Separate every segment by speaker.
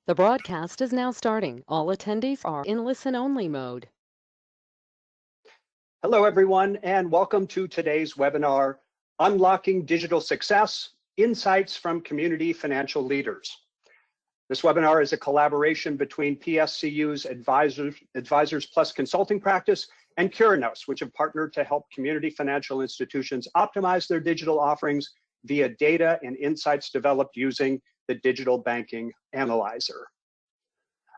Speaker 1: The broadcast is now starting. All attendees are in listen-only mode.
Speaker 2: Hello, everyone, and welcome to today's webinar, Unlocking Digital Success, Insights from Community Financial Leaders. This webinar is a collaboration between PSCU's Advisors Plus Consulting Practice and Curinos, which have partnered to help community financial institutions optimize their digital offerings via data and insights developed using the Digital Banking Analyzer.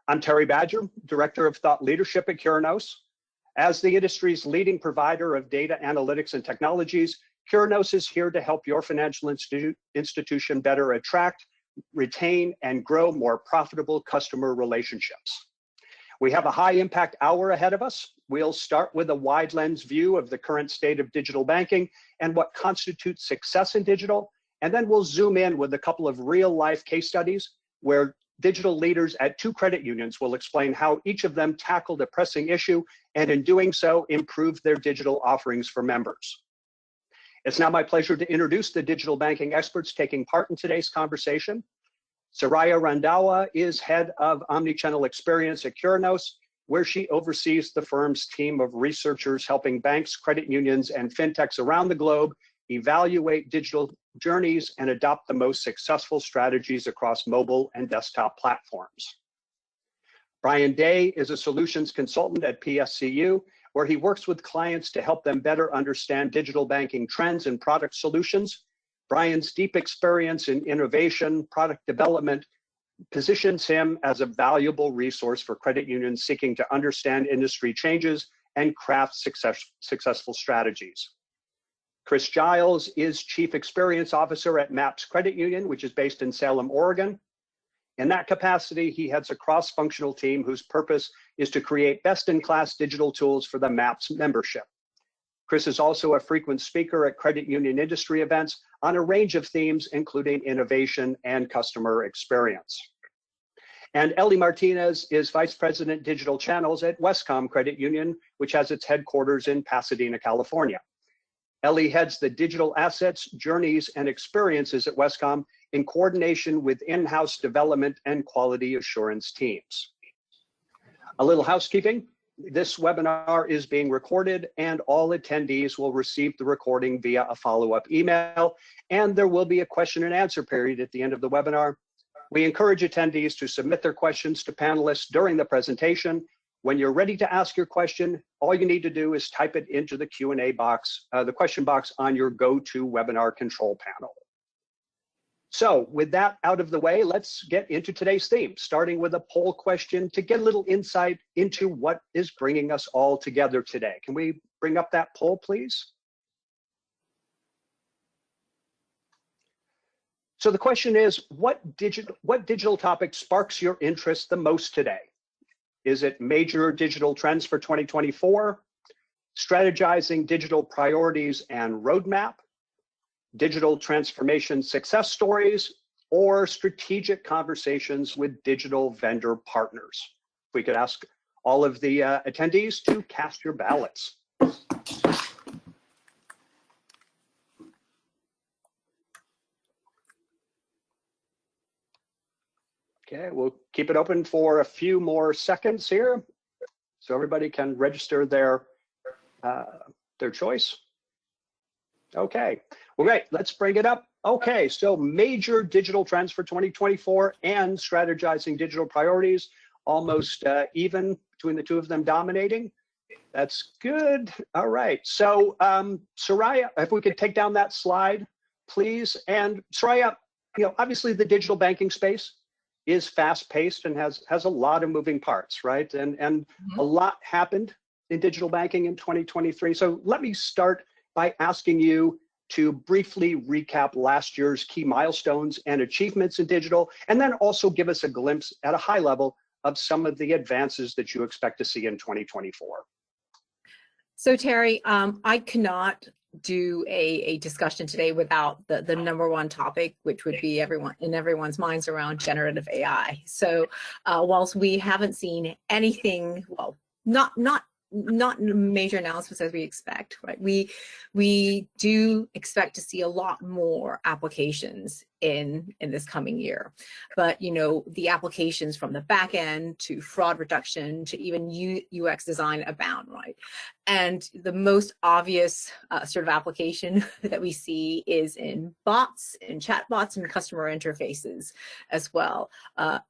Speaker 2: I'm Terry Badger, Director of Thought Leadership at Curinos. As the industry's leading provider of data analytics and technologies, Curinos is here to help your financial institution better attract, retain, and grow more profitable customer relationships. We have a high impact hour ahead of us. We'll start with a wide lens view of the current state of digital banking and what constitutes success in digital. And then we'll zoom in with a couple of real life case studies where digital leaders at two credit unions will explain how each of them tackled a pressing issue and in doing so improved their digital offerings for members. It's now my pleasure to introduce the digital banking experts taking part in today's conversation. Soraya Randhawa is head of omnichannel experience at Curinos, where she oversees the firm's team of researchers helping banks, credit unions, and fintechs around the globe evaluate digital journeys and adopt the most successful strategies across mobile and desktop platforms. Brian Day is a solutions consultant at PSCU, where he works with clients to help them better understand digital banking trends and product solutions. Brian's deep experience in innovation, product development, positions him as a valuable resource for credit unions seeking to understand industry changes and craft successful strategies. Chris Giles is Chief Experience Officer at MAPS Credit Union, which is based in Salem, Oregon. In that capacity, he heads a cross-functional team whose purpose is to create best-in-class digital tools for the MAPS membership. Chris is also a frequent speaker at credit union industry events on a range of themes, including innovation and customer experience. And Ellie Martinez is Vice President Digital Channels at Westcom Credit Union, which has its headquarters in Pasadena, California. Ellie heads the digital assets, journeys, and experiences at Westcom in coordination with in-house development and quality assurance teams. A little housekeeping. This webinar is being recorded and all attendees will receive the recording via a follow-up email, and there will be a question and answer period at the end of the webinar. We encourage attendees to submit their questions to panelists during the presentation. When you're ready to ask your question, all you need to do is type it into the Q&A box, the question box on your GoToWebinar control panel. So with that out of the way, let's get into today's theme, starting with a poll question to get a little insight into what is bringing us all together today. Can we bring up that poll, please? So the question is, what digital topic sparks your interest the most today? Is it major digital trends for 2024, strategizing digital priorities and roadmap, digital transformation success stories, or strategic conversations with digital vendor partners? If we could ask all of the attendees to cast your ballots. Okay, we'll keep it open for a few more seconds here so everybody can register their choice. Okay, well, great, let's bring it up. Okay, so major digital trends for 2024 and strategizing digital priorities, almost even between the two of them dominating. That's good. All right, so Soraya, if we could take down that slide, please. And Soraya, obviously the digital banking space is fast-paced and has a lot of moving parts, right? And a lot happened in digital banking in 2023. So let me start by asking you to briefly recap last year's key milestones and achievements in digital, and then also give us a glimpse at a high level of some of the advances that you expect to see in 2024.
Speaker 3: So Terry, I cannot do a discussion today without the number one topic, which would be everyone's minds around generative AI. So whilst we haven't seen anything, well, not major announcements as we expect, right? We do expect to see a lot more applications in this coming year. But the applications from the back end to fraud reduction to even UX design abound, right? And the most obvious sort of application that we see is in bots, in chatbots, and customer interfaces as well.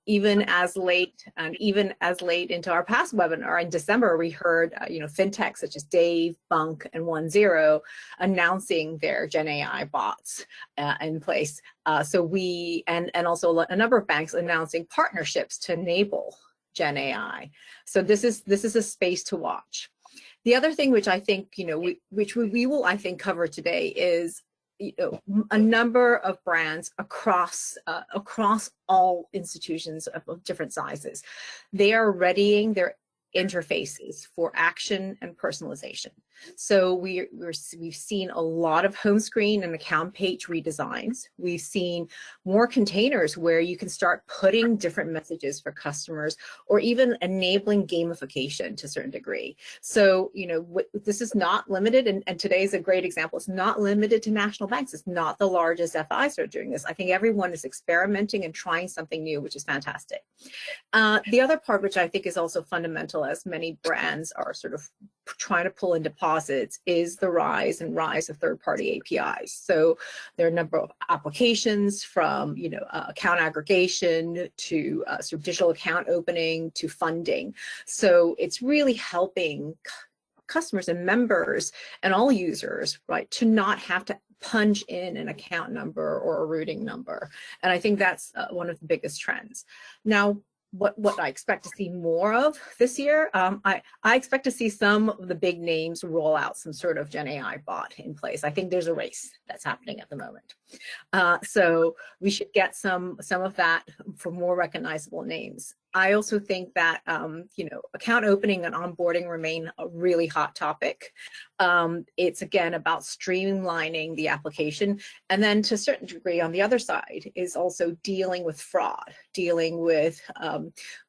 Speaker 3: Even as late into our past webinar in December, we heard fintechs such as Dave, Bunk, and 10 announcing their Gen AI bots in place. So we and also a number of banks announcing partnerships to enable Gen AI. So this is a space to watch. The other thing which I think we will I think cover today is a number of brands across all institutions of different sizes. They are readying their interfaces for action and personalization. So we've seen a lot of home screen and account page redesigns. We've seen more containers where you can start putting different messages for customers, or even enabling gamification to a certain degree. So this is not limited, and today is a great example. It's not limited to national banks. It's not the largest FIs that are doing this. I think everyone is experimenting and trying something new, which is fantastic. The other part, which I think is also fundamental, as many brands are sort of trying to pull in deposits, is the rise of third-party APIs. So there are a number of applications, from account aggregation to sort of digital account opening to funding. So it's really helping customers and members and all users, right, to not have to punch in an account number or a routing number. And I think that's one of the biggest trends. Now, what I expect to see more of this year, I expect to see some of the big names roll out some sort of Gen AI bot in place. I think there's a race that's happening at the moment. So we should get some of that for more recognizable names. I also think that account opening and onboarding remain a really hot topic. It's again about streamlining the application, and then to a certain degree on the other side is also dealing with fraud, dealing with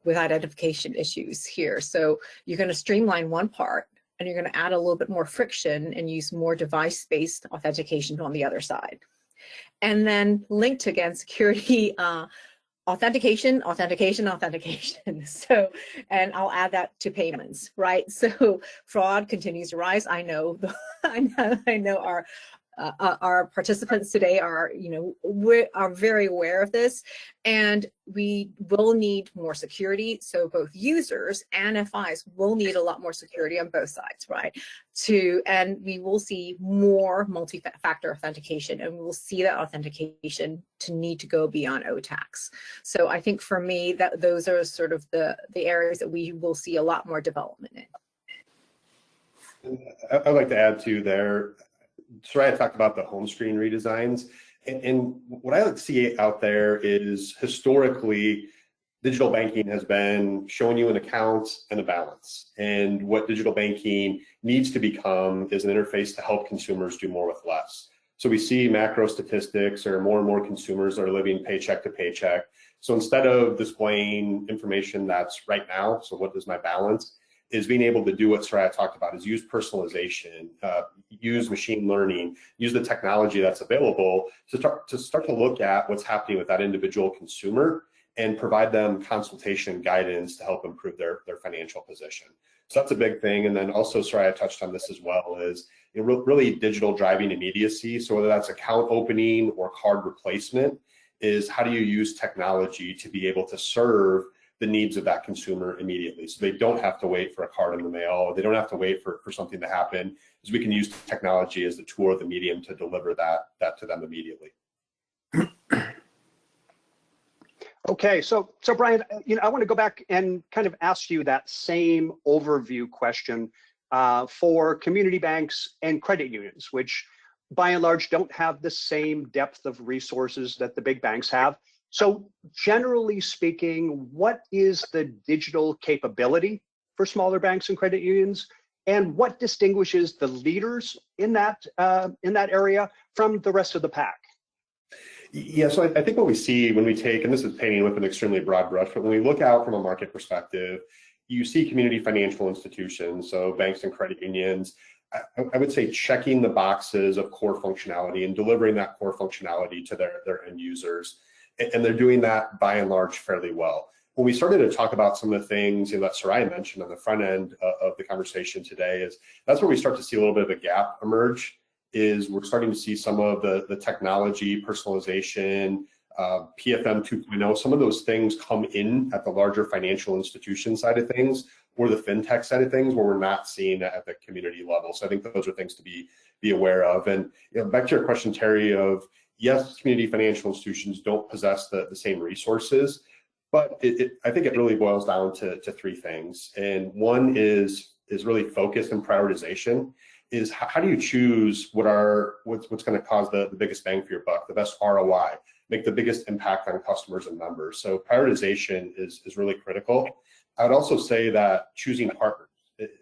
Speaker 3: identification issues here. So you're going to streamline one part, and you're going to add a little bit more friction and use more device-based authentication on the other side. And then linked again, security, authentication. So, and I'll add that to payments, right? So fraud continues to rise. I know our participants today are very aware of this, and we will need more security. So both users and FIs will need a lot more security on both sides, right? And we will see more multi-factor authentication, and we will see that authentication to need to go beyond OTAX. So I think for me, that those are sort of the areas that we will see a lot more development in.
Speaker 4: I'd like to add to there. Soraya talked about the home screen redesigns, and what I see out there is historically digital banking has been showing you an account and a balance, and what digital banking needs to become is an interface to help consumers do more with less. So we see macro statistics, or more and more consumers are living paycheck to paycheck. So instead of displaying information that's right now, so what is my balance, is being able to do what Soraya talked about, is use personalization, use machine learning, use the technology that's available to start to look at what's happening with that individual consumer and provide them consultation guidance to help improve their financial position. So that's a big thing. And then also, Soraya touched on this as well, is really digital driving immediacy. So whether that's account opening or card replacement, is how do you use technology to be able to serve the needs of that consumer immediately, so they don't have to wait for a card in the mail, or they don't have to wait for something to happen, is we can use technology as the tool or the medium to deliver that to them immediately.
Speaker 2: Okay, so Brian, I want to go back and kind of ask you that same overview question for community banks and credit unions, which by and large don't have the same depth of resources that the big banks have. So generally speaking, what is the digital capability for smaller banks and credit unions, and what distinguishes the leaders in that area from the rest of the pack?
Speaker 4: Yeah, so I think what we see when we take, and this is painting with an extremely broad brush, but when we look out from a market perspective, you see community financial institutions, so banks and credit unions, I would say checking the boxes of core functionality and delivering that core functionality to their end users. And they're doing that by and large fairly well. When we started to talk about some of the things that Soraya mentioned on the front end of the conversation today, that's where we start to see a little bit of a gap emerge. We're starting to see some of the technology, personalization, PFM 2.0, some of those things come in at the larger financial institution side of things, or the fintech side of things, where we're not seeing that at the community level. So I think those are things to be aware of. And back to your question, Terry, of yes, community financial institutions don't possess the same resources, but I think it really boils down to three things. And one is really focus and prioritization. Is how do you choose what's going to cause the biggest bang for your buck, the best ROI, make the biggest impact on customers and members. So prioritization is really critical. I would also say that choosing partners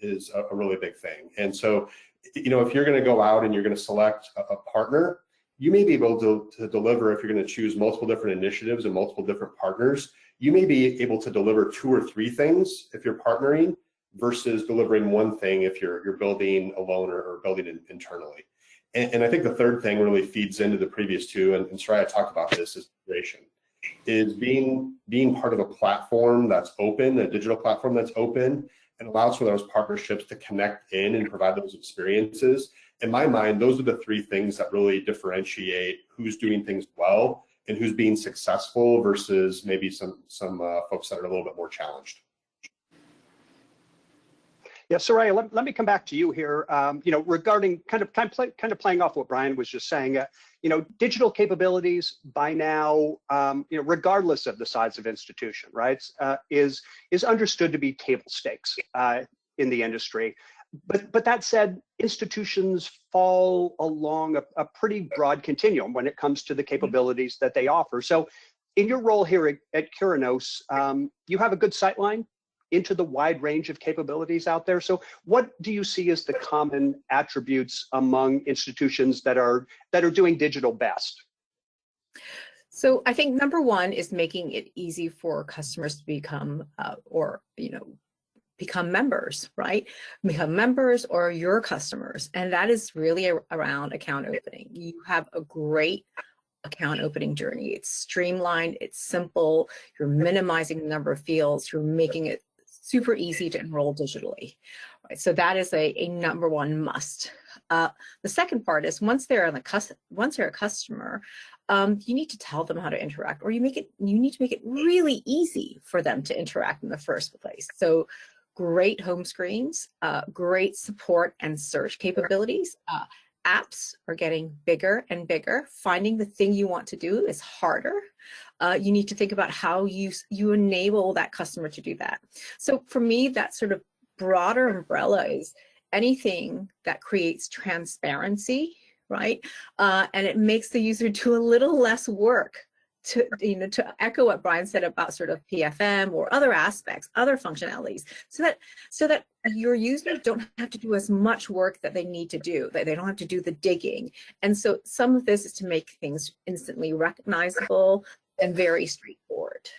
Speaker 4: is a really big thing. And so, if you're going to go out and you're going to select a partner, you may be able to deliver, if you're going to choose multiple different initiatives and multiple different partners, you may be able to deliver 2 or 3 things if you're partnering versus delivering one thing if you're building alone or building it internally. And I think the third thing really feeds into the previous two, and Soraya talked about this, is integration. Is being part of a platform that's open, a digital platform that's open, and allows for those partnerships to connect in and provide those experiences. In my mind, those are the 3 things that really differentiate who's doing things well and who's being successful versus maybe some folks that are a little bit more challenged.
Speaker 2: Yeah, Soraya, let me come back to you here. Regarding kind of playing off what Brian was just saying. Digital capabilities by now, regardless of the size of institution, right, is understood to be table stakes in the industry. But that said, institutions fall along a pretty broad continuum when it comes to the capabilities that they offer. So, in your role here at Curinos, you have a good sightline into the wide range of capabilities out there. So what do you see as the common attributes among institutions that are doing digital best?
Speaker 3: So I think number one is making it easy for customers to become become members, right? Become members or your customers. And that is really around account opening. You have a great account opening journey. It's streamlined, it's simple, you're minimizing the number of fields, you're making it super easy to enroll digitally. Right? So that is a number one must. The second part is once they're a customer, you need to tell them how to interact, or you need to make it really easy for them to interact in the first place. So great home screens, great support and search capabilities. Apps are getting bigger and bigger. Finding the thing you want to do is harder. You need to think about how you enable that customer to do that. So for me, that sort of broader umbrella is anything that creates transparency, right? And it makes the user do a little less work to echo what Brian said about sort of PFM or other aspects, other functionalities, so that your users don't have to do as much work that they need to do, that they don't have to do the digging. And so some of this is to make things instantly recognizable and very straightforward.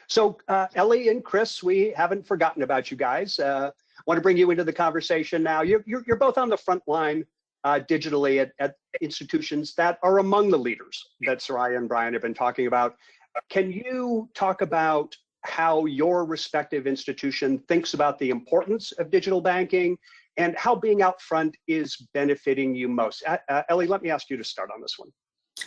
Speaker 2: So Ellie and Chris, we haven't forgotten about you guys. Want to bring you into the conversation now. You're both on the front line digitally at institutions that are among the leaders that Soraya and Brian have been talking about. Can you talk about how your respective institution thinks about the importance of digital banking and how being out front is benefiting you most? Ellie, let me ask you to start on this one.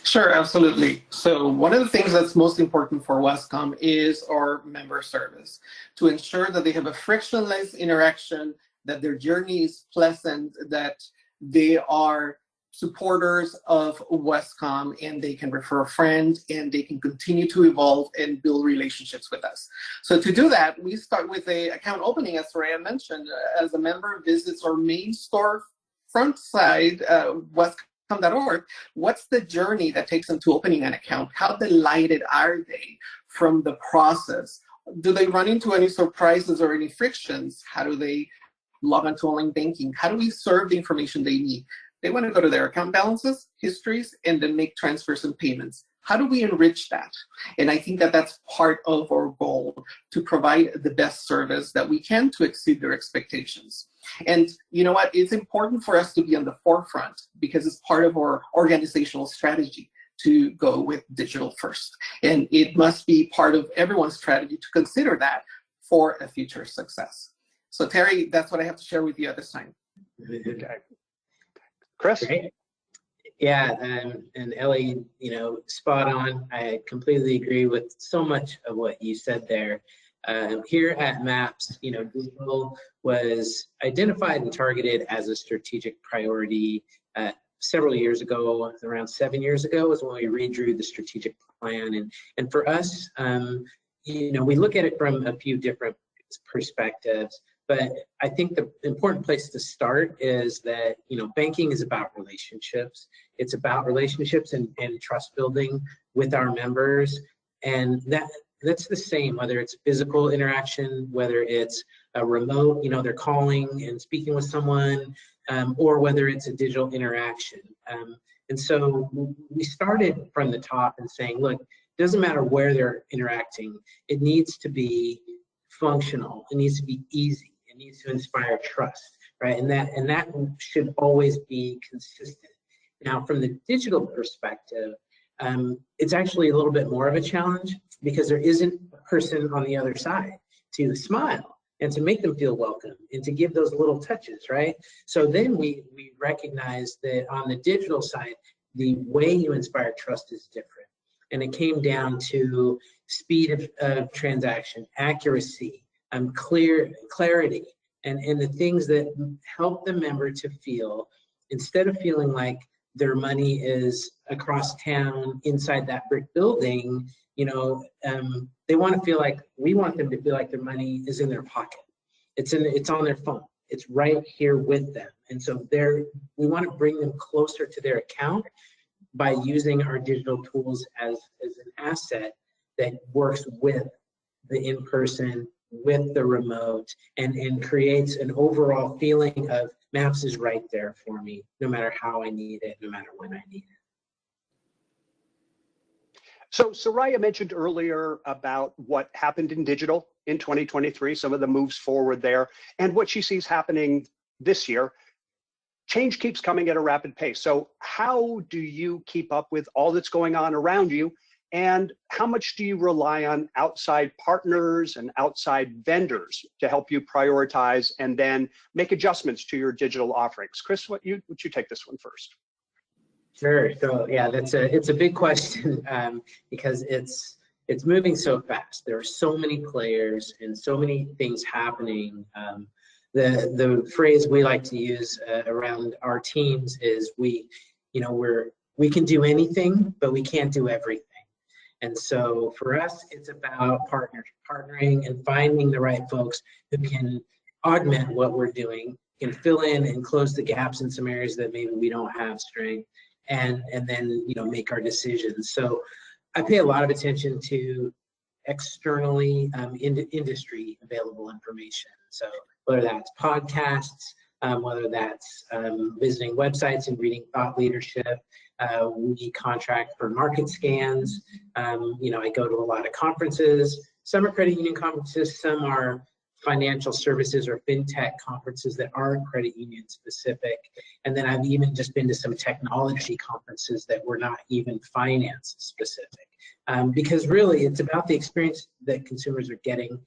Speaker 5: Sure, absolutely. So one of the things that's most important for Westcom is our member service, to ensure that they have a frictionless interaction, that their journey is pleasant, that they are supporters of Westcom and they can refer friends and they can continue to evolve and build relationships with us. So to do that, we start with an account opening, as Soraya mentioned. As a member visits our main store front side, Westcom.org, what's the journey that takes them to opening an account? How delighted are they from the process? Do they run into any surprises or any frictions? How do they log on to online banking? How do we serve the information they need? They want to go to their account balances, histories, and then make transfers and payments. how do we enrich that? And I think that that's part of our goal, to provide the best service that we can to exceed their expectations. And you know what? It's important for us to be on the forefront because it's part of our organizational strategy to go with digital first. And it must be part of everyone's strategy to consider that for a future success. So Terry, that's what I have to share with you at this time.
Speaker 2: Okay. Chris?
Speaker 6: Great. Yeah, and Ellie, spot on. I completely agree with so much of what you said there. Here at MAPS, Google was identified and targeted as a strategic priority several years ago. Around 7 years ago was when we redrew the strategic plan. And for us, we look at it from a few different perspectives. But I think the important place to start is that, banking is about relationships. It's about relationships and trust building with our members. And that's the same, whether it's physical interaction, whether it's a remote, they're calling and speaking with someone, or whether it's a digital interaction. And so we started from the top and saying, look, it doesn't matter where they're interacting. It needs to be functional. It needs to be easy. It needs to inspire trust, right? And that should always be consistent. Now, from the digital perspective, it's actually a little bit more of a challenge because there isn't a person on the other side to smile and to make them feel welcome and to give those little touches, right? So then we recognize that on the digital side, the way you inspire trust is different. And it came down to speed of transaction, accuracy, clarity, and the things that help the member to feel, instead of feeling like their money is across town inside that brick building, they want to feel like, we want them to feel like their money is in their pocket. It's on their phone. It's right here with them. And so we want to bring them closer to their account by using our digital tools as an asset that works with the in-person, with the remote, and creates an overall feeling of MAPS is right there for me, no matter how I need it, no matter when I need it.
Speaker 2: So Soraya mentioned earlier about what happened in digital in 2023, some of the moves forward there, and what she sees happening this year. Change keeps coming at a rapid pace. So how do you keep up with all that's going on around you? And how much do you rely on outside partners and outside vendors to help you prioritize and then make adjustments to your digital offerings? Chris, would you take this one first?
Speaker 6: Sure. So yeah, it's a big question because it's moving so fast. There are so many players and so many things happening. The phrase we like to use around our teams is we can do anything, but we can't do everything. And so for us, it's about partnering and finding the right folks who can augment what we're doing, can fill in and close the gaps in some areas that maybe we don't have strength, and then make our decisions. So I pay a lot of attention to externally industry available information. So whether that's podcasts, whether that's visiting websites and reading thought leadership. We contract for market scans. I go to a lot of conferences. Some are credit union conferences, some are financial services or fintech conferences that aren't credit union specific. And then I've even just been to some technology conferences that were not even finance specific. Because really it's about the experience that consumers are getting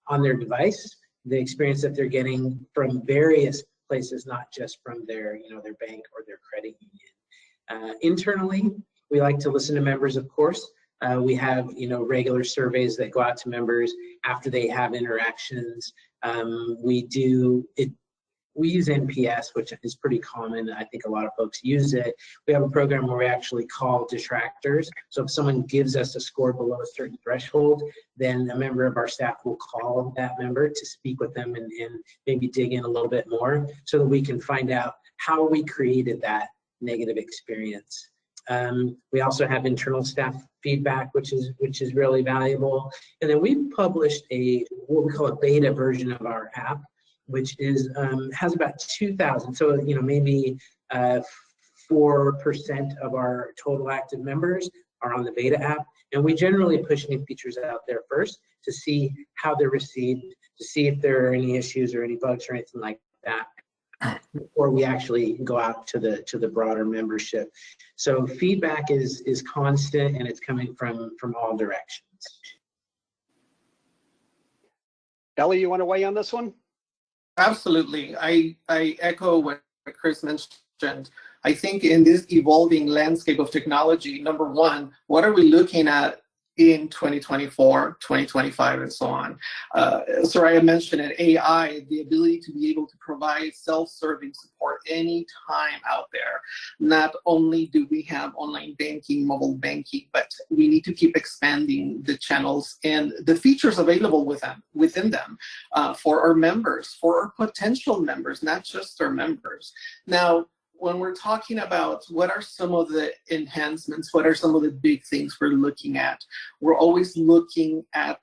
Speaker 6: on their device, the experience that they're getting from various places, not just from their bank or their credit union. Internally, we like to listen to members, of course. We have regular surveys that go out to members after they have interactions. We use NPS, which is pretty common. I think a lot of folks use it. We have a program where we actually call detractors. So if someone gives us a score below a certain threshold, then a member of our staff will call that member to speak with them and maybe dig in a little bit more so that we can find out how we created that negative experience. We also have internal staff feedback, which is really valuable. And then we published what we call a beta version of our app, which has about 2,000. So maybe 4% of our total active members are on the beta app. And we generally push new features out there first to see how they're received, to see if there are any issues or any bugs or anything like that, before we actually go out to the broader membership. So feedback is constant, and it's coming from all directions.
Speaker 2: Ellie, you want to weigh on this one?
Speaker 5: Absolutely. I echo what Chris mentioned. I think in this evolving landscape of technology, number one, what are we looking at in 2024, 2025, and so on? Soraya mentioned it, AI, the ability to be able to provide self-serving support anytime out there. Not only do we have online banking, mobile banking, but we need to keep expanding the channels and the features available within them for our members, for our potential members, not just our members. Now, when we're talking about what are some of the enhancements, what are some of the big things we're looking at, we're always looking at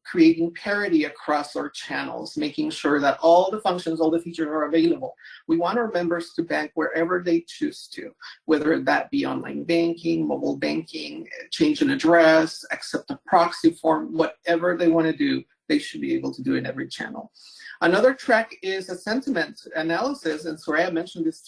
Speaker 5: creating parity across our channels, making sure that all the functions, all the features are available. We want our members to bank wherever they choose to, whether that be online banking, mobile banking, change an address, accept a proxy form, whatever they want to do, they should be able to do in every channel. Another track is a sentiment analysis, and Soraya mentioned this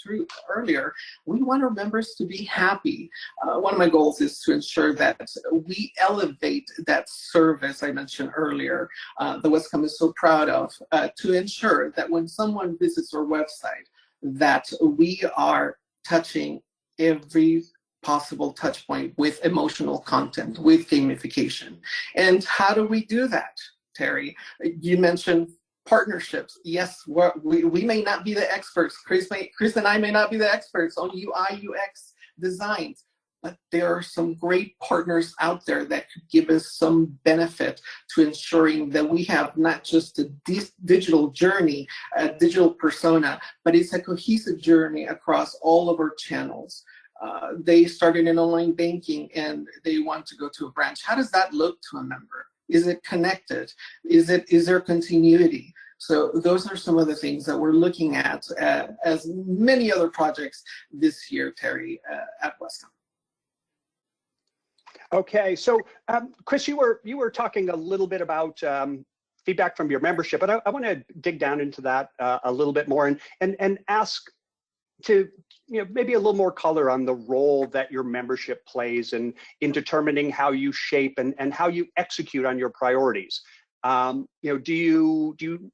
Speaker 5: earlier. We want our members to be happy. One of my goals is to ensure that we elevate that service I mentioned earlier, the WESCOM is so proud of, to ensure that when someone visits our website, that we are touching every possible touch point with emotional content, with gamification. And how do we do that, Terry? You mentioned partnerships. Yes, we may not be the experts. Chris and I may not be the experts on UI, UX designs, but there are some great partners out there that could give us some benefit to ensuring that we have not just a digital journey, a digital persona, but it's a cohesive journey across all of our channels. They started in online banking and they want to go to a branch. How does that look to a member? Is it connected? Is there continuity? So those are some of the things that we're looking at, as many other projects this year, Terry, at WESCOM.
Speaker 2: Okay, so Chris, you were talking a little bit about feedback from your membership, but I want to dig down into that a little bit more and ask to maybe a little more color on the role that your membership plays in determining how you shape and how you execute on your priorities. Do you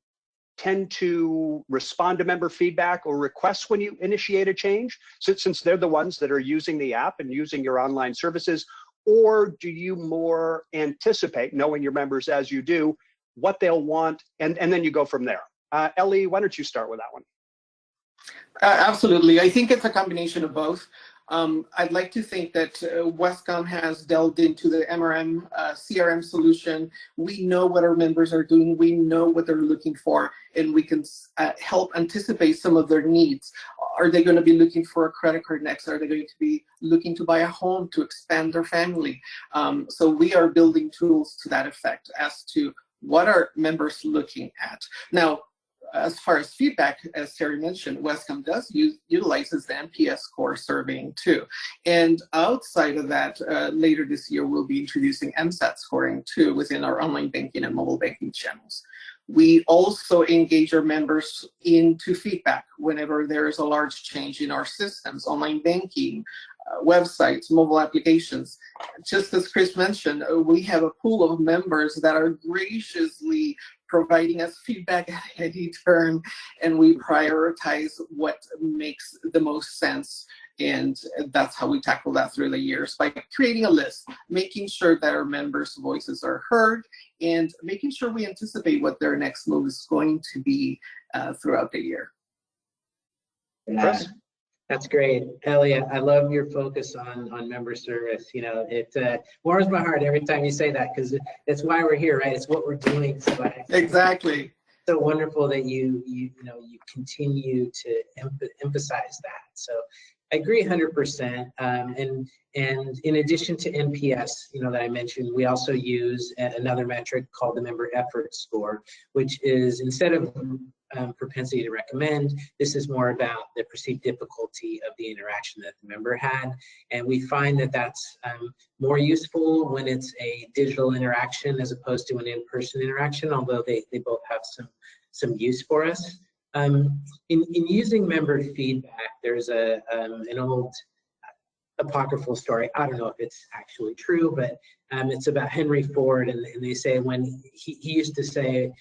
Speaker 2: tend to respond to member feedback or requests when you initiate a change, since they're the ones that are using the app and using your online services, or do you more anticipate, knowing your members as you do, what they'll want, and then you go from there? Ellie, why don't you start with that one?
Speaker 5: Absolutely. I think it's a combination of both. I'd like to think that WESCOM has delved into the MRM CRM solution. We know what our members are doing. We know what they're looking for, and we can help anticipate some of their needs. Are they going to be looking for a credit card next? Are they going to be looking to buy a home to expand their family? So we are building tools to that effect as to what are members looking at. Now, as far as feedback, as Terry mentioned, WESCOM does utilizes the NPS score surveying too. And outside of that, later this year, we'll be introducing MSAT scoring too within our online banking and mobile banking channels. We also engage our members into feedback whenever there is a large change in our systems, online banking, websites, mobile applications. Just as Chris mentioned, we have a pool of members that are graciously providing us feedback at any turn, and we prioritize what makes the most sense. And that's how we tackle that through the years, by creating a list, making sure that our members' voices are heard, and making sure we anticipate what their next move is going to be throughout the year.
Speaker 2: Chris?
Speaker 6: That's great. Elliot, I love your focus on member service. It warms my heart every time you say that, because it's why we're here, right? It's what we're doing. So
Speaker 5: Exactly.
Speaker 6: So wonderful that you continue to emphasize that. So I agree 100%. And in addition to NPS, that I mentioned, we also use another metric called the member effort score, which is, instead of propensity to recommend. This is more about the perceived difficulty of the interaction that the member had. And we find that that's more useful when it's a digital interaction as opposed to an in-person interaction, although they both have some use for us. In using member feedback, there's an old apocryphal story. I don't know if it's actually true, but it's about Henry Ford, and they say when he used to say,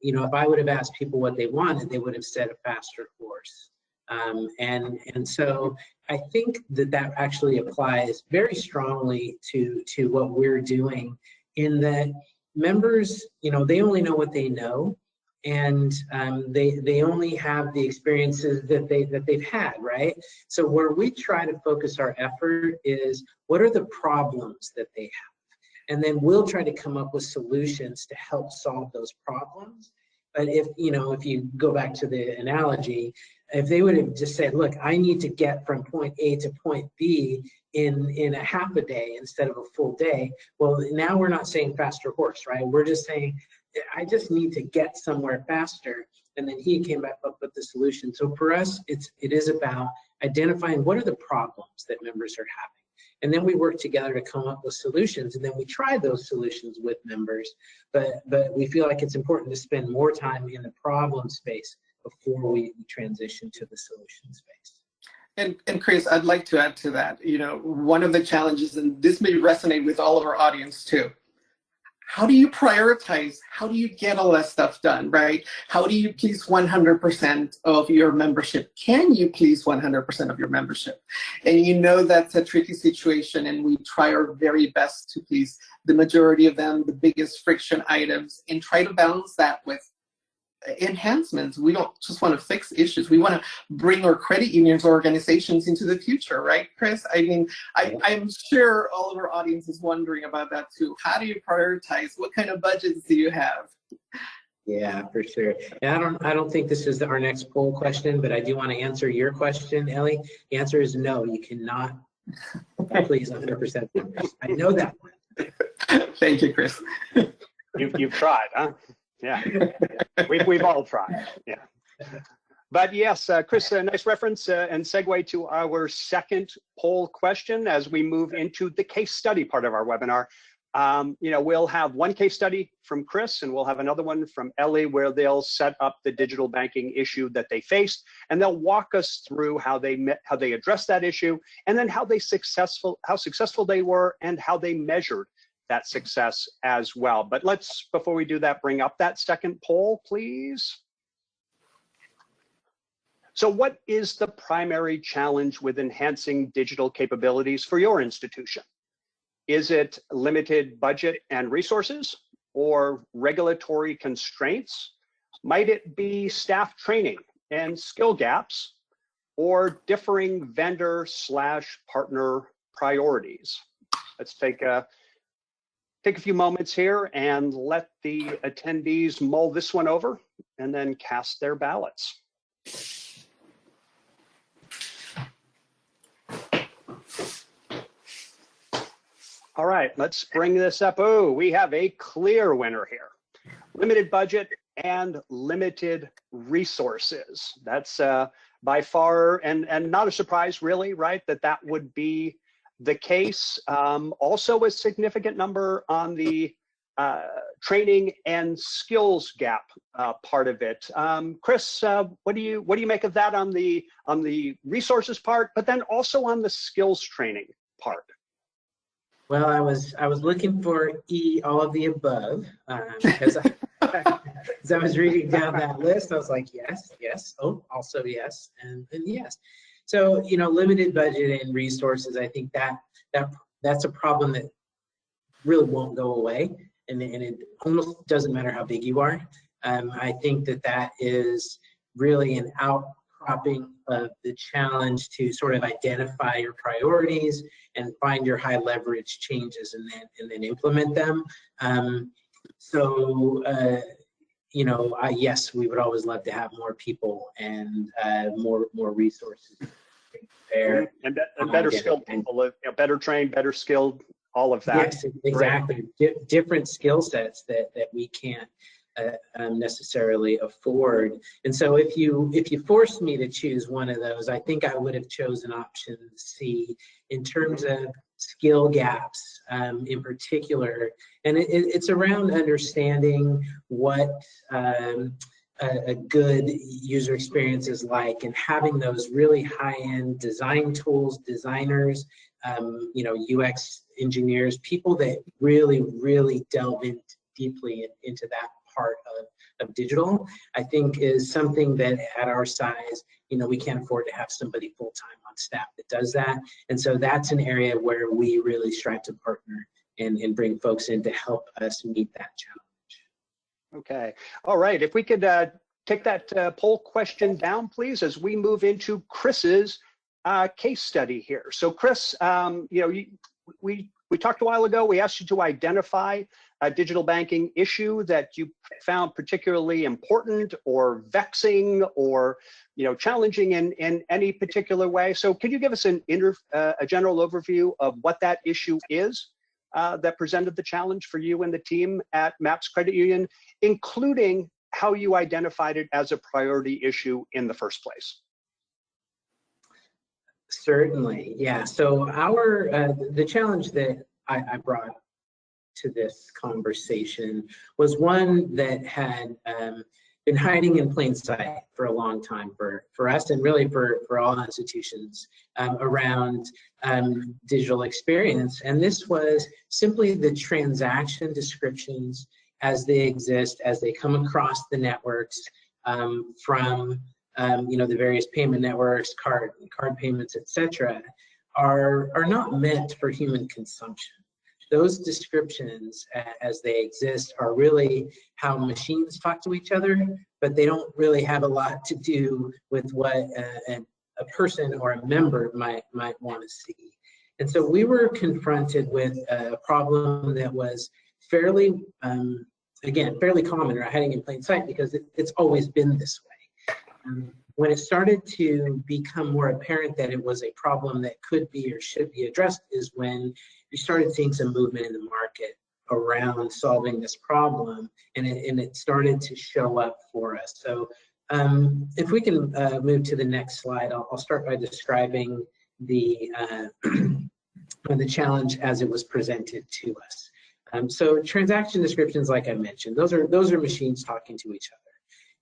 Speaker 6: you know, if I would have asked people what they wanted, they would have said a faster horse. And so I think that actually applies very strongly to what we're doing, in that members, you know, they only know what they know, and they only have the experiences that they've had, right? So where we try to focus our effort is, what are the problems that they have? And then we'll try to come up with solutions to help solve those problems. But if you go back to the analogy, if they would have just said, look, I need to get from point A to point B in a half a day instead of a full day, well, now we're not saying faster horse, right? We're just saying, I just need to get somewhere faster. And then he came back up with the solution. So for us, it is about identifying what are the problems that members are having. And then we work together to come up with solutions, and then we try those solutions with members. But we feel like it's important to spend more time in the problem space before we transition to the solution space.
Speaker 5: And Chris, I'd like to add to that. You know, one of the challenges, and this may resonate with all of our audience too, how do you prioritize? How do you get all that stuff done, right? How do you please 100% of your membership? Can you please 100% of your membership? And you know that's a tricky situation, and we try our very best to please the majority of them, the biggest friction items, and try to balance that with enhancements. We don't just want to fix issues. We want to bring our credit unions or organizations into the future, right, Chris? I mean, I'm sure all of our audience is wondering about that too. How do you prioritize? What kind of budgets do you have?
Speaker 6: Yeah, for sure. And I don't think this is our next poll question, but I do want to answer your question, Ellie. The answer is no, you cannot please 100%. I know that.
Speaker 5: Thank you, Chris.
Speaker 2: You've tried, huh? Yeah, we've all tried. Yeah, but yes, Chris, a nice reference and segue to our second poll question as we move into the case study part of our webinar. We'll have one case study from Chris, and we'll have another one from Ellie, where they'll set up the digital banking issue that they faced, and they'll walk us through how they addressed that issue, and then how successful they were, and how they measured that success as well. But let's, before we do that, bring up that second poll, please. So what is the primary challenge with enhancing digital capabilities for your institution? Is it limited budget and resources, or regulatory constraints? Might it be staff training and skill gaps, or differing vendor/partner priorities? Let's take a few moments here and let the attendees mull this one over and then cast their ballots. All right, let's bring this up. Oh, we have a clear winner here. Limited budget and limited resources. That's by far, and not a surprise really, right? That would be the case. Also a significant number on the training and skills gap part of it. Chris, what do you make of that on the resources part, but then also on the skills training part?
Speaker 6: Well, I was looking for all of the above, because as I was reading down that list, I was like, yes, oh, also yes, and yes. So, limited budget and resources, I think that's a problem that really won't go away, and it almost doesn't matter how big you are. I think that is really an outcropping of the challenge to sort of identify your priorities and find your high leverage changes and then implement them. Yes, we would always love to have more people and more resources there.
Speaker 2: And better skilled people, better trained, better skilled, all of that.
Speaker 6: Yes, exactly. Different skill sets that we can't necessarily afford. And so if you forced me to choose one of those, I think I would have chosen option C in terms of skill gaps in particular. And it's around understanding what a good user experience is like, and having those really high-end design tools, designers, UX engineers, people that really delve in deeply into that part of digital, I think is something that at our size, we can't afford to have somebody full-time on staff that does that. And so that's an area where we really strive to partner and bring folks in to help us meet that challenge.
Speaker 2: Okay. All right. If we could take that poll question down, please, as we move into Chris's case study here. So Chris, we talked a while ago, we asked you to identify a digital banking issue that you found particularly important or vexing or challenging in any particular way. So could you give us a general overview of what that issue is that presented the challenge for you and the team at MAPS Credit Union, including how you identified it as a priority issue in the first place?
Speaker 6: Certainly, yeah. So the challenge that I brought to this conversation was one that had been hiding in plain sight for a long time for us, and really for all institutions around digital experience. And this was simply the transaction descriptions as they exist, as they come across the networks from the various payment networks, card payments, etc., are not meant for human consumption. Those descriptions as they exist are really how machines talk to each other, but they don't really have a lot to do with what a person or a member might want to see. And so we were confronted with a problem that was fairly common or hiding in plain sight, because it's always been this way. When it started to become more apparent that it was a problem that could be or should be addressed is when we started seeing some movement in the market around solving this problem, and it started to show up for us. So if we can move to the next slide, I'll start by describing the challenge as it was presented to us. So transaction descriptions, like I mentioned, those are machines talking to each other.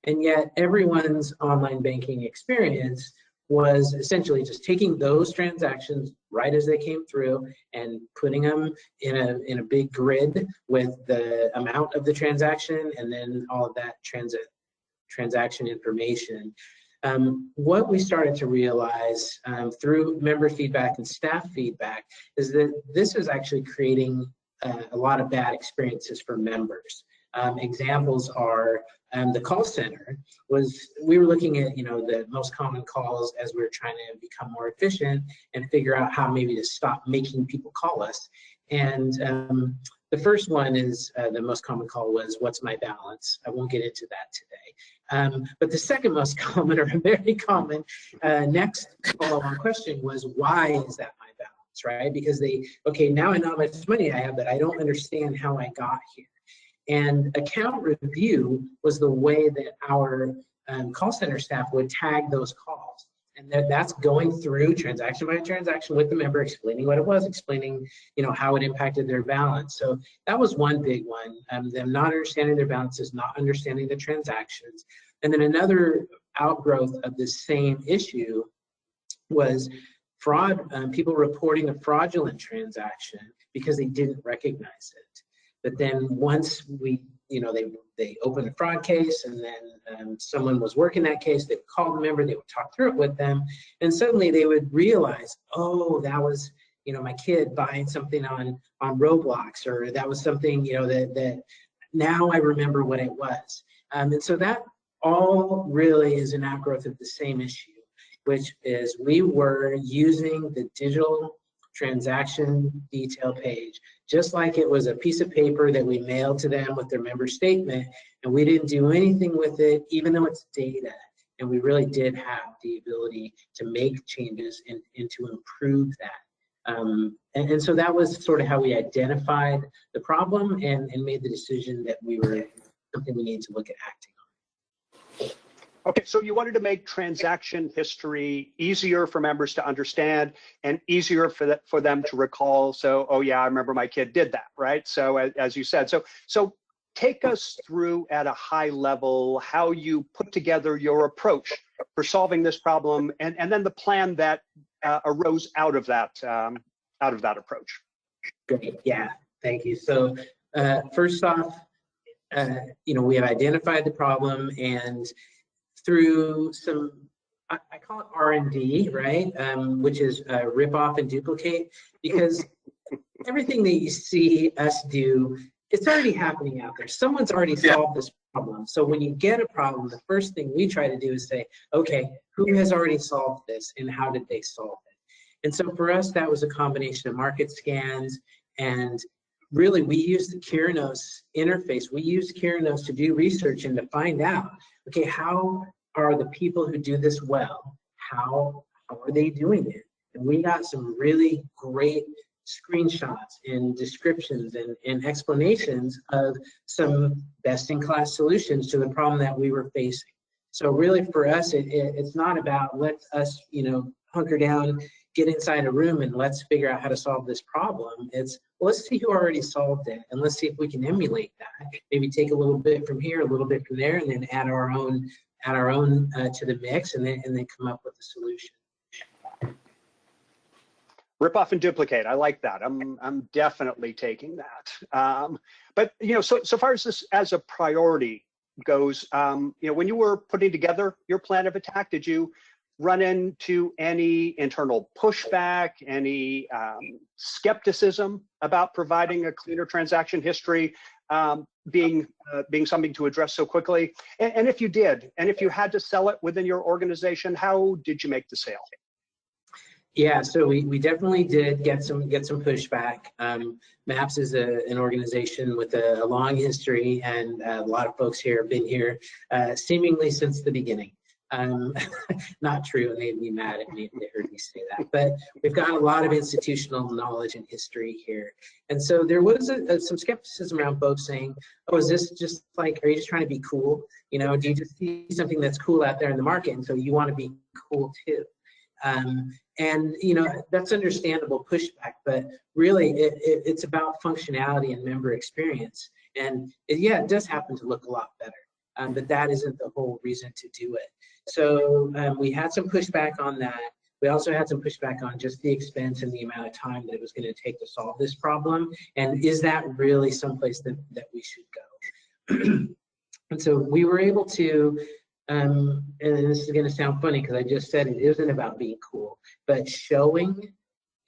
Speaker 6: And yet everyone's online banking experience was essentially just taking those transactions right as they came through and putting them in a big grid with the amount of the transaction and then all of that transaction information. What we started to realize through member feedback and staff feedback is that this is actually creating a lot of bad experiences for members. Examples are the call center we were looking at the most common calls as we were trying to become more efficient and figure out how maybe to stop making people call us. And the first one is the most common call was, "What's my balance?" I won't get into that today. But the second most common, or very common next follow-on question was, "Why is that my balance?" Right? Because now I know how much money I have, but I don't understand how I got here. And account review was the way that our call center staff would tag those calls. And that's going through transaction by transaction with the member, explaining what it was, explaining how it impacted their balance. So that was one big one, them not understanding their balances, not understanding the transactions. And then another outgrowth of the same issue was fraud, people reporting a fraudulent transaction because they didn't recognize it. But then once they opened a fraud case, and then someone was working that case, they would call the member, they would talk through it with them, and suddenly they would realize, oh, that was my kid buying something on Roblox, or that was something that now I remember what it was. And so that all really is an outgrowth of the same issue, which is we were using the digital transaction detail page just like it was a piece of paper that we mailed to them with their member statement, and we didn't do anything with it, even though it's data. And we really did have the ability to make changes and to improve that. And so that was sort of how we identified the problem and made the decision that we were something we need to look at acting on.
Speaker 2: Okay, so you wanted to make transaction history easier for members to understand and easier for them to recall. So, oh yeah, I remember my kid did that, right? So as you said, so take us through at a high level how you put together your approach for solving this problem, and then the plan that arose out of that approach.
Speaker 6: Great, yeah, thank you. So first off, we have identified the problem, and through some, I call it R&D, right? Which is rip off and duplicate, because everything that you see us do, it's already happening out there. Someone's already solved this problem. So when you get a problem, the first thing we try to do is say, okay, who has already solved this and how did they solve it? And so for us, that was a combination of market scans, and really we used the Curinos interface. We used Curinos to do research and to find out, okay, how are the people who do this well, how are they doing it? And we got some really great screenshots and descriptions and explanations of some best-in-class solutions to the problem that we were facing. So really for us, it's not about let's us, hunker down, get inside a room and let's figure out how to solve this problem. It's let's see who already solved it, and let's see if we can emulate that. Maybe take a little bit from here, a little bit from there, and then add our own to the mix, and then come up with a solution.
Speaker 2: Rip off and duplicate. I like that. I'm definitely taking that. But so far as this as a priority goes, when you were putting together your plan of attack, did you run into any internal pushback, any skepticism about providing a cleaner transaction history being something to address so quickly? And if you did, and if you had to sell it within your organization, how did you make the sale?
Speaker 6: Yeah, so we definitely did get some pushback. MAPS is an organization with a long history, and a lot of folks here have been here seemingly since the beginning. Not true, and they'd be mad at me if they heard me say that. But we've got a lot of institutional knowledge and history here. And so there was some skepticism around folks saying, oh, is this just like, are you just trying to be cool? Do you just see something that's cool out there in the market, and so you want to be cool too? And that's understandable pushback, but really it's about functionality and member experience. And it does happen to look a lot better, but that isn't the whole reason to do it. So we had some pushback on that. We also had some pushback on just the expense and the amount of time that it was going to take to solve this problem. And is that really someplace that we should go? And so we were able to, and this is going to sound funny because I just said it isn't about being cool, but showing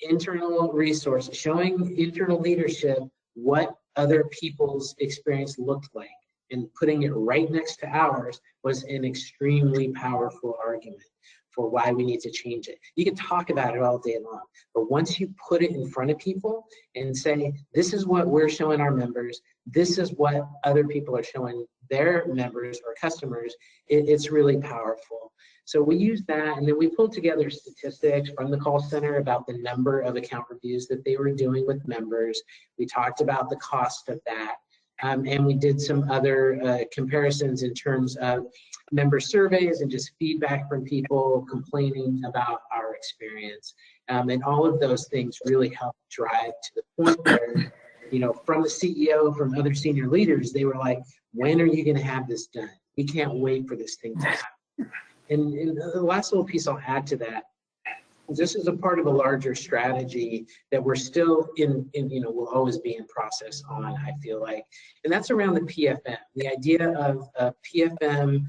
Speaker 6: internal resources, showing internal leadership what other people's experience looked like, and putting it right next to ours was an extremely powerful argument for why we need to change it. You can talk about it all day long, but once you put it in front of people and say, this is what we're showing our members, this is what other people are showing their members or customers, it's really powerful. So we used that, and then we pulled together statistics from the call center about the number of account reviews that they were doing with members. We talked about the cost of that. And we did some other comparisons in terms of member surveys and just feedback from people complaining about our experience. And all of those things really helped drive to the point where, from the CEO, from other senior leaders, they were like, when are you going to have this done? We can't wait for this thing to happen. And the last little piece I'll add to that, this is a part of a larger strategy that we're still will always be in process on, I feel like. And that's around the PFM, the idea of PFM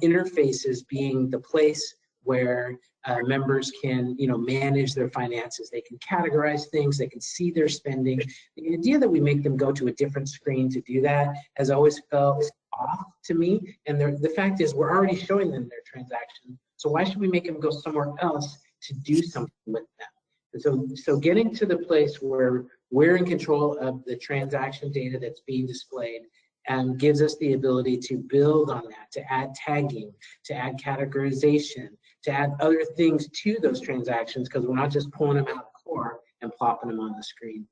Speaker 6: interfaces being the place where members can, manage their finances. They can categorize things, they can see their spending. The idea that we make them go to a different screen to do that has always felt off to me. And the fact is, we're already showing them their transaction. So why should we make them go somewhere else to do something with them? And so getting to the place where we're in control of the transaction data that's being displayed and gives us the ability to build on that, to add tagging, to add categorization, to add other things to those transactions, because we're not just pulling them out of the core and plopping them on the screen.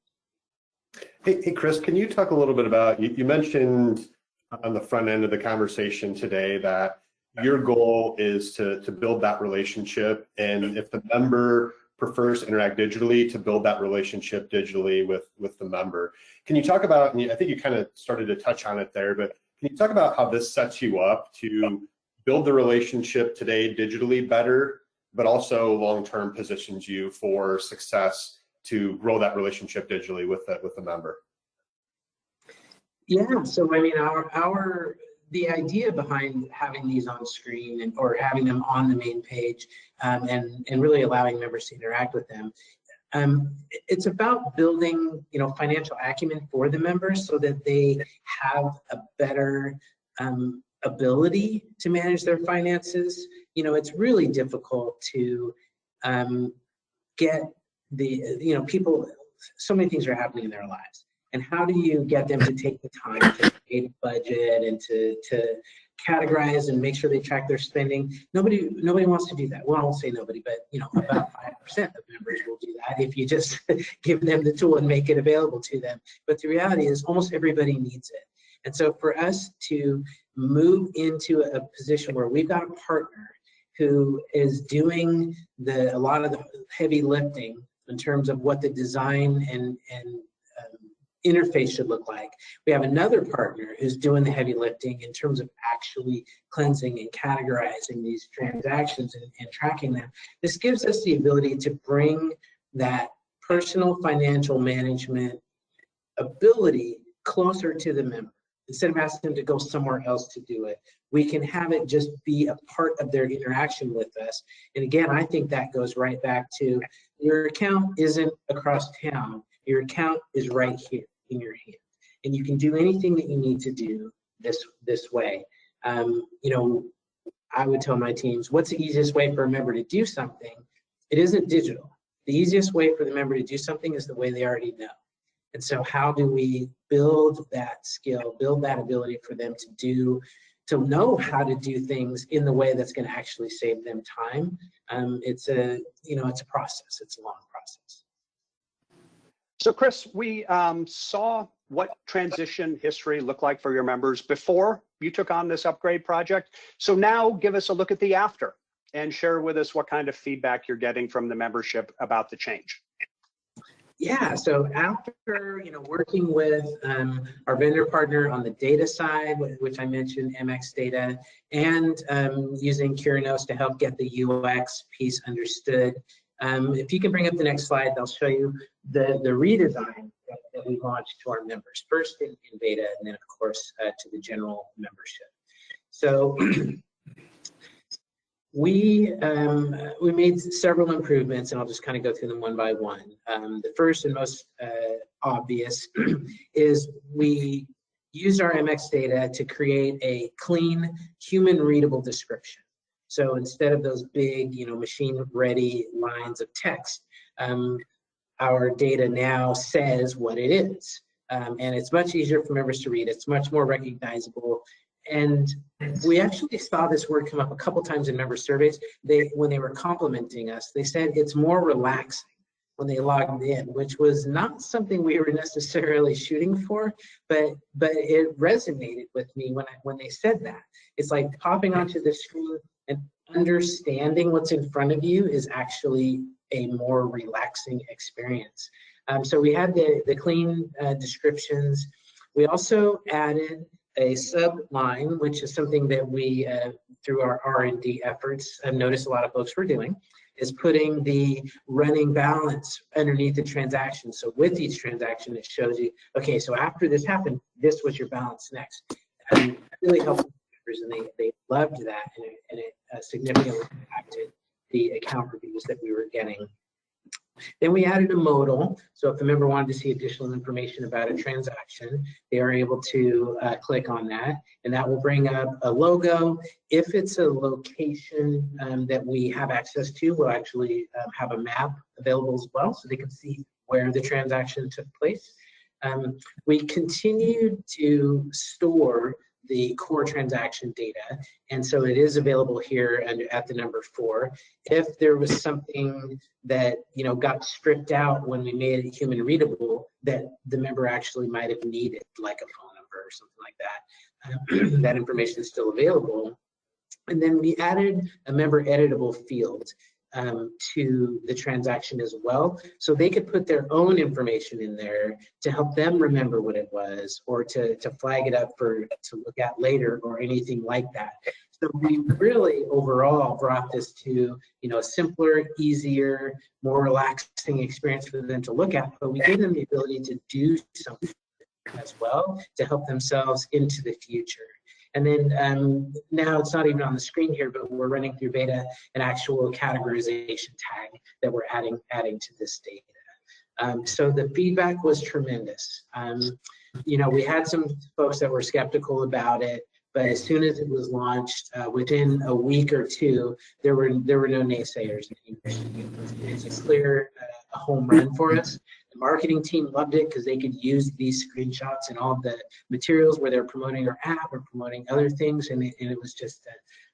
Speaker 4: Hey, Chris, can you talk a little bit about, you mentioned on the front end of the conversation today that your goal is to build that relationship, and if the member prefers to interact digitally, to build that relationship digitally with the member. Can you talk about, and I think you kind of started to touch on it there, but can you talk about how this sets you up to build the relationship today digitally better, but also long-term positions you for success to grow that relationship digitally with the member?
Speaker 6: Yeah, so I mean, the idea behind having these on screen or having them on the main page and really allowing members to interact with them, it's about building, financial acumen for the members so that they have a better ability to manage their finances. It's really difficult to get people, so many things are happening in their lives. And how do you get them to take the time to create a budget and to categorize and make sure they track their spending? Nobody wants to do that. Well, I won't say nobody, but about 5% of members will do that if you just give them the tool and make it available to them. But the reality is almost everybody needs it. And so for us to move into a position where we've got a partner who is doing a lot of the heavy lifting in terms of what the design and interface should look like. We have another partner who's doing the heavy lifting in terms of actually cleansing and categorizing these transactions and tracking them. This gives us the ability to bring that personal financial management ability closer to the member. Instead of asking them to go somewhere else to do it, we can have it just be a part of their interaction with us. And again, I think that goes right back to your account isn't across town. Your account is right here in your hand, and you can do anything that you need to do this way. I would tell my teams, what's the easiest way for a member to do something? It isn't digital. The easiest way for the member to do something is the way they already know. And so how do we build that skill, build that ability for them to know how to do things in the way that's going to actually save them time? It's a process. It's a long process.
Speaker 2: So Chris, we saw what transition history looked like for your members before you took on this upgrade project. So now give us a look at the after and share with us what kind of feedback you're getting from the membership about the change.
Speaker 6: Yeah, so after working with our vendor partner on the data side, which I mentioned, MX Data, and using Curinos to help get the UX piece understood. If you can bring up the next slide, I'll show you the redesign that we launched to our members, first in beta, and then of course to the general membership. So we made several improvements, and I'll just kind of go through them one by one. The first and most obvious is we used our MX Data to create a clean, human-readable description. So instead of those big, machine-ready lines of text, our data now says what it is. And it's much easier for members to read. It's much more recognizable. And we actually saw this word come up a couple times in member surveys. When they were complimenting us, they said it's more relaxing when they logged in, which was not something we were necessarily shooting for, but it resonated with me when they said that. It's like popping onto the screen and understanding what's in front of you is actually a more relaxing experience. So we had the clean descriptions. We also added a subline, which is something that we, through our R&D efforts, have noticed a lot of folks were doing, is putting the running balance underneath the transaction. So with each transaction, it shows you, okay, so after this happened, this was your balance next. And it really helped members, and they loved that, and it significantly impacted the account reviews that we were getting. Then we added a modal, so if a member wanted to see additional information about a transaction, they are able to click on that, and that will bring up a logo. If it's a location that we have access to, we'll actually have a map available as well, so they can see where the transaction took place. We continued to store the core transaction data, and so it is available here at the number 4. If there was something that got stripped out when we made it human readable that the member actually might have needed, like a phone number or something like that, that information is still available. And then we added a member editable field to the transaction as well. So they could put their own information in there to help them remember what it was, or to flag it up to look at later, or anything like that. So we really overall brought this to, a simpler, easier, more relaxing experience for them to look at, but we gave them the ability to do something as well to help themselves into the future. And then now it's not even on the screen here, but we're running through beta an actual categorization tag that we're adding to this data. So the feedback was tremendous. We had some folks that were skeptical about it, but as soon as it was launched, within a week or two, there were no naysayers anymore. It's a clear a home run for us. The marketing team loved it because they could use these screenshots and all the materials where they're promoting our app or promoting other things, and it was just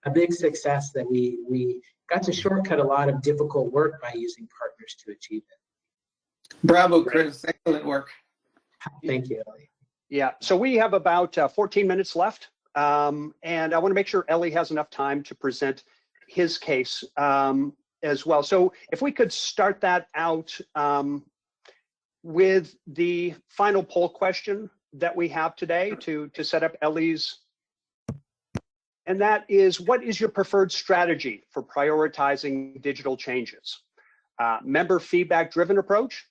Speaker 6: a big success that we got to shortcut a lot of difficult work by using partners to achieve it.
Speaker 5: Bravo, Chris. Excellent work.
Speaker 6: Thank you, Ellie.
Speaker 2: Yeah, so we have about 14 minutes left, and I want to make sure Ellie has enough time to present his case as well. So if we could start that out with the final poll question that we have today to set up Ellie's, and that is, what is your preferred strategy for prioritizing digital changes? Member feedback driven approach,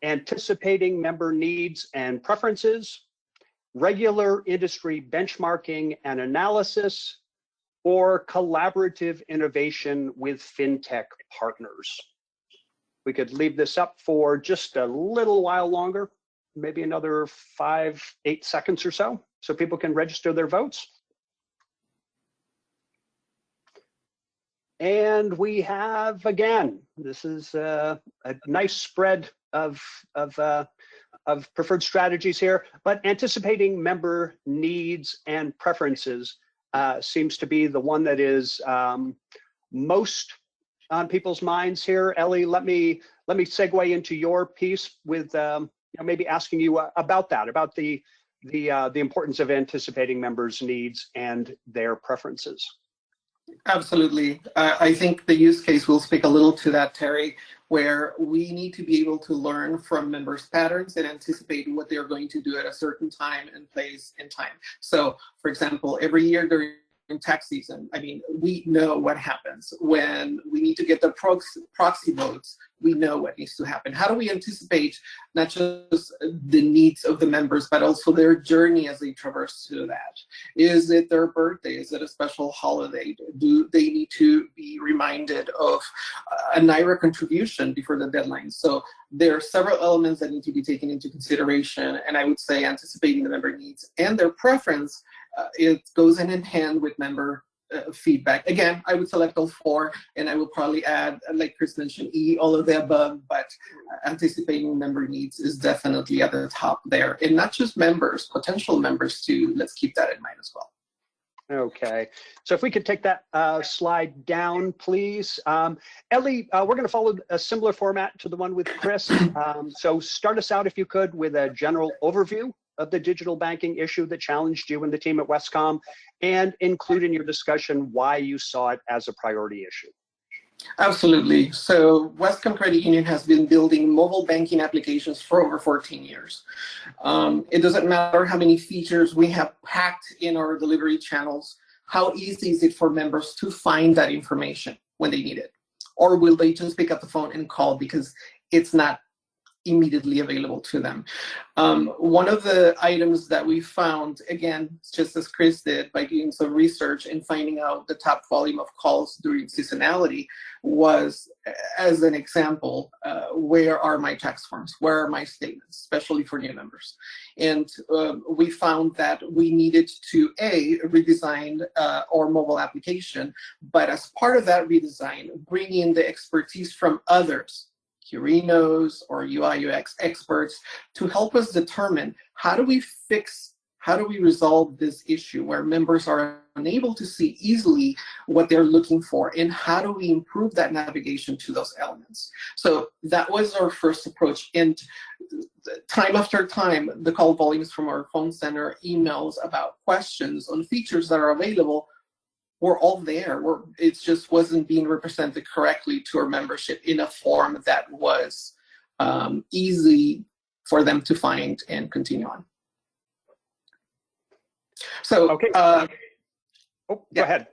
Speaker 2: anticipating member needs and preferences, regular industry benchmarking and analysis, or collaborative innovation with fintech partners? We could leave this up for just a little while longer, maybe another 5-8 seconds or so people can register their votes. And we have, again, this is a nice spread of preferred strategies here, but anticipating member needs and preferences seems to be the one that is most on people's minds here. Ellie, let me segue into your piece with maybe asking you about that, about the importance of anticipating members' needs and their preferences.
Speaker 5: Absolutely. I think the use case will speak a little to that, Terry, where we need to be able to learn from members' patterns and anticipate what they're going to do at a certain time and place and time. So, for example, every year during tax season, we know what happens when we need to get the proxy votes. We know what needs to happen. How do we anticipate not just the needs of the members, but also their journey as they traverse through that? Is it their birthday? Is it a special holiday? Do they need to be reminded of a NIRA contribution before the deadline? So there are several elements that need to be taken into consideration, and I would say anticipating the member needs and their preference, it goes hand in hand with member feedback. Again, I would select all four, and I will probably add, like Chris mentioned, all of the above, but anticipating member needs is definitely at the top there. And not just members, potential members too. Let's keep that in mind as well.
Speaker 2: Okay, so if we could take that slide down, please. Ellie, we're going to follow a similar format to the one with Chris. So start us out, if you could, with a general overview of the digital banking issue that challenged you and the team at Westcom, and include in your discussion why you saw it as a priority issue.
Speaker 5: Absolutely. So Westcom Credit Union has been building mobile banking applications for over 14 years. It doesn't matter how many features we have packed in our delivery channels, how easy is it for members to find that information when they need it? Or will they just pick up the phone and call because it's not immediately available to them? One of the items that we found, again, just as Chris did, by doing some research and finding out the top volume of calls during seasonality, was, as an example, where are my tax forms? Where are my statements, especially for new members? And we found that we needed to, redesign our mobile application, but as part of that redesign, bring in the expertise from others, Curinos or UI UX experts, to help us determine how do we how do we resolve this issue where members are unable to see easily what they're looking for, and how do we improve that navigation to those elements? So that was our first approach. And time after time, the call volumes from our phone center, emails about questions on features that are available were all there. It just wasn't being represented correctly to our membership in a form that was easy for them to find and continue on. So,
Speaker 2: Okay. Go ahead.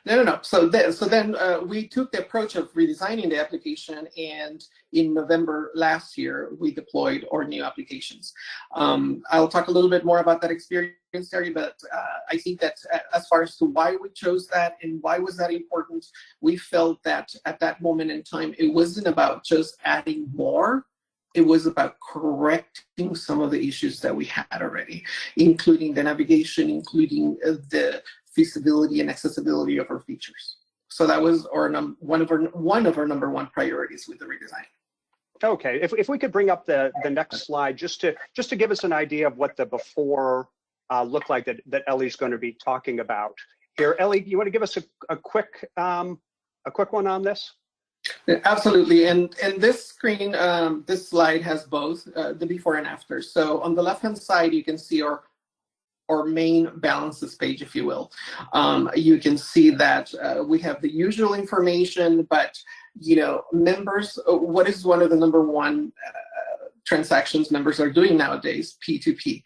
Speaker 5: No. So then we took the approach of redesigning the application, and in November last year, we deployed our new applications. I'll talk a little bit more about that experience, Terry, but I think that as far as to why we chose that and why was that important, we felt that at that moment in time, it wasn't about just adding more. It was about correcting some of the issues that we had already, including the navigation, including the feasibility and accessibility of our features. So that was one of our number one priorities with the redesign.
Speaker 2: Okay, if we could bring up the next slide, just to give us an idea of what the before looked like that Ellie's going to be talking about here. Ellie, you want to give us a quick one on this?
Speaker 5: Absolutely, and this screen, this slide has both the before and after. So on the left-hand side, you can see our main balances page, if you will. You can see that we have the usual information, but members, what is one of the number one transactions members are doing nowadays? P2P.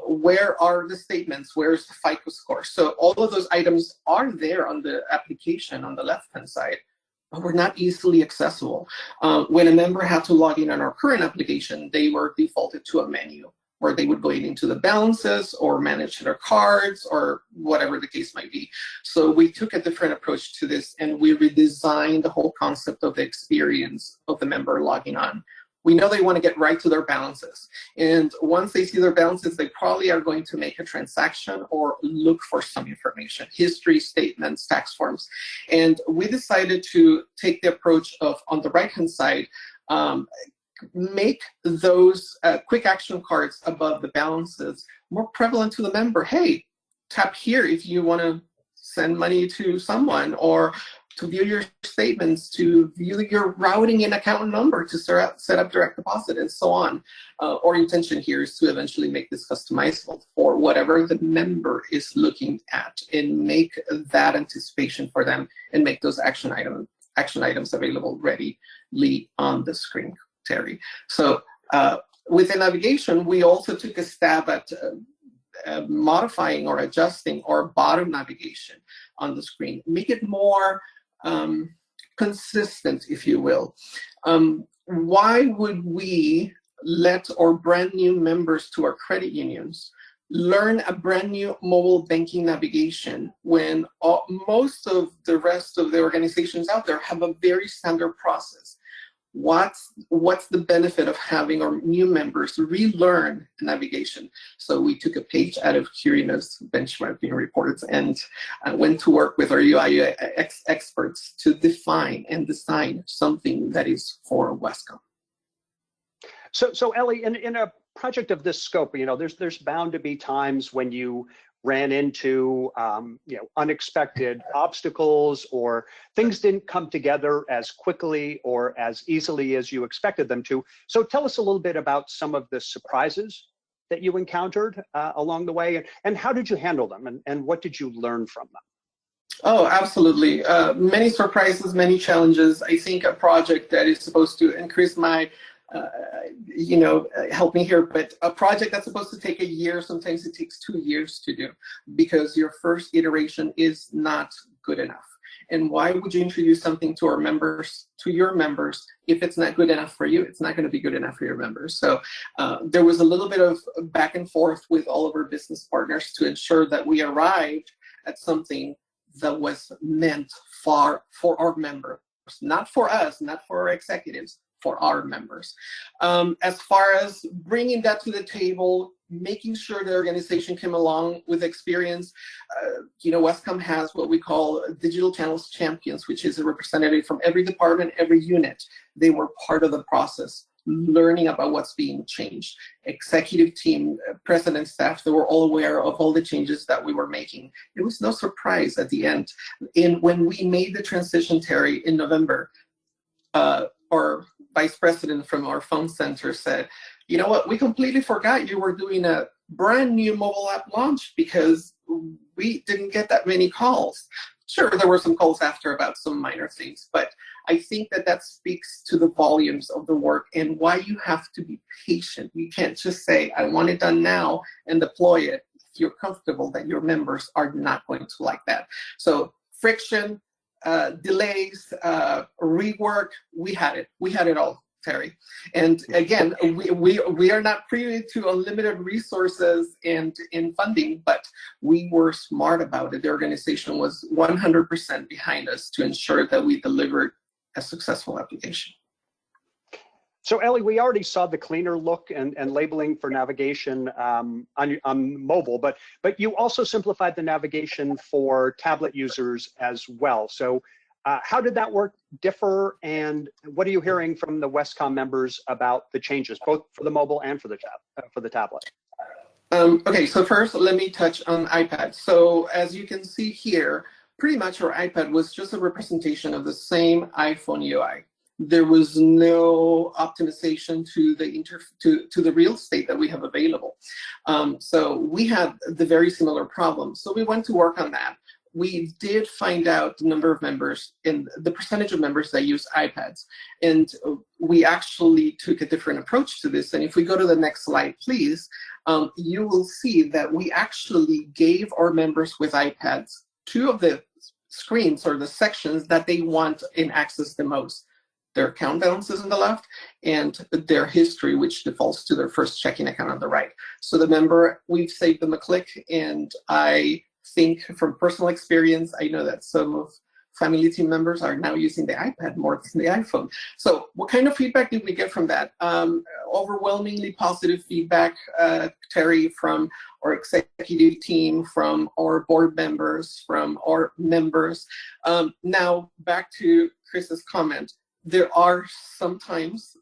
Speaker 5: Where are the statements? Where's the FICO score? So all of those items are there on the application on the left-hand side, but were not easily accessible. When a member had to log in on our current application, they were defaulted to a menu where they would go into the balances or manage their cards or whatever the case might be. So we took a different approach to this, and we redesigned the whole concept of the experience of the member logging on. We know they want to get right to their balances. And once they see their balances, they probably are going to make a transaction or look for some information, history, statements, tax forms. And we decided to take the approach of, on the right-hand side, make those quick action cards above the balances more prevalent to the member. Hey, tap here if you want to send money to someone, or to view your statements, to view your routing and account number, to set up direct deposit, and so on. Our intention here is to eventually make this customizable for whatever the member is looking at, and make that anticipation for them, and make those action items available readily on the screen, Terry. So within navigation, we also took a stab at modifying or adjusting our bottom navigation on the screen, make it more consistent, if you will. Why would we let our brand new members to our credit unions learn a brand new mobile banking navigation when most of the rest of the organizations out there have a very standard process? What's the benefit of having our new members relearn navigation? So we took a page out of Curinos benchmarking reports and went to work with our UI experts to define and design something that is for Westcom.
Speaker 2: So Ellie, in a project of this scope, there's bound to be times when you ran into unexpected obstacles, or things didn't come together as quickly or as easily as you expected them to. So tell us a little bit about some of the surprises that you encountered along the way, and how did you handle them, and what did you learn from them?
Speaker 5: Oh, absolutely. Many surprises, many challenges. I think a project that is supposed to increase my help me here, but a project that's supposed to take a year, sometimes it takes 2 years to do, because your first iteration is not good enough. And why would you introduce something to your members, if it's not good enough for you? It's not going to be good enough for your members. So there was a little bit of back and forth with all of our business partners to ensure that we arrived at something that was meant for our members, not for us, not for our executives, for our members. As far as bringing that to the table, making sure the organization came along with experience, Westcom has what we call digital channels champions, which is a representative from every department, every unit. They were part of the process learning about what's being changed. Executive team, president, staff, they were all aware of all the changes that we were making. It was no surprise at the end. And when we made the transition, Terry, in November, our vice president from our phone center said, you know what, we completely forgot you were doing a brand new mobile app launch because we didn't get that many calls. Sure, there were some calls after about some minor things, but I think that that speaks to the volumes of the work and why you have to be patient. You can't just say, I want it done now and deploy it if you're comfortable that your members are not going to like that. So friction, delays, rework, we had it all, Terry. And again, we are not privy to unlimited resources and funding, but we were smart about it. The organization was 100% behind us to ensure that we delivered a successful application.
Speaker 2: So Ellie, we already saw the cleaner look and labeling for navigation on mobile, but you also simplified the navigation for tablet users as well. So how did that work differ, and what are you hearing from the Westcom members about the changes, both for the mobile and for the tablet?
Speaker 5: Okay, so first let me touch on iPad. So as you can see here, pretty much our iPad was just a representation of the same iPhone UI. There was no optimization to the real estate that we have available. So we had the very similar problem. So we went to work on that. We did find out the number of members and the percentage of members that use iPads. And we actually took a different approach to this. And if we go to the next slide, please, you will see that we actually gave our members with iPads two of the screens or the sections that they want in access the most. Their account balances on the left and their history, which defaults to their first checking account on the right. So the member, we've saved them a click, and I think from personal experience, I know that some of family team members are now using the iPad more than the iPhone. So what kind of feedback did we get from that? Overwhelmingly positive feedback, Terry, from our executive team, from our board members, from our members. Now back to Chris's comment. There are sometimes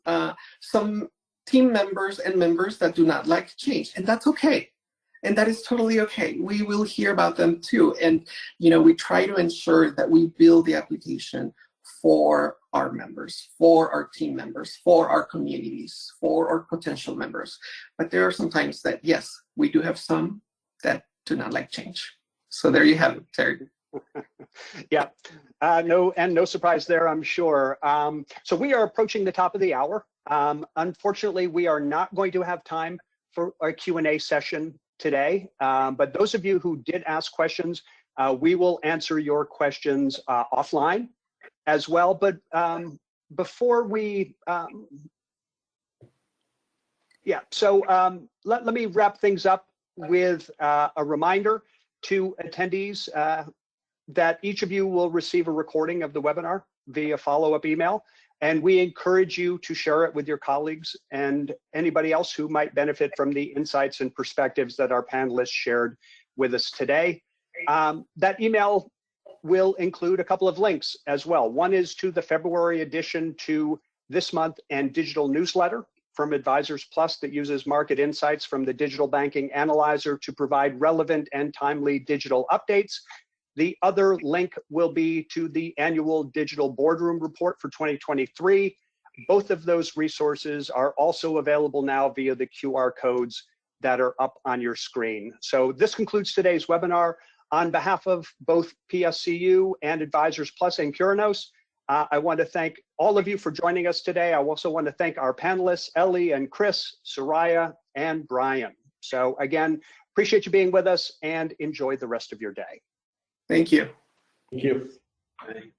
Speaker 5: some team members and members that do not like change, and that's okay. And that is totally okay. We will hear about them too. And, you know, we try to ensure that we build the application for our members, for our team members, for our communities, for our potential members. But there are some times that, yes, we do have some that do not like change. So there you have it, Terry.
Speaker 2: Yeah, no surprise there, I'm sure. So we are approaching the top of the hour. Unfortunately, we are not going to have time for a Q&A session today, but those of you who did ask questions, we will answer your questions offline as well. But before we, let me wrap things up with a reminder to attendees that each of you will receive a recording of the webinar via follow-up email, and we encourage you to share it with your colleagues and anybody else who might benefit from the insights and perspectives that our panelists shared with us today. That email will include a couple of links as well. One is to the February edition to This Month and Digital newsletter from Advisors Plus that uses market insights from the Digital Banking Analyzer to provide relevant and timely digital updates. The other link will be to the annual Digital Boardroom Report for 2023. Both of those resources are also available now via the QR codes that are up on your screen. So this concludes today's webinar. On behalf of both PSCU and Advisors Plus and Curinos, I want to thank all of you for joining us today. I also want to thank our panelists, Ellie and Chris, Soraya, and Brian. So again, appreciate you being with us and enjoy the rest of your day.
Speaker 5: Thank you.
Speaker 4: Thank you.
Speaker 6: Bye.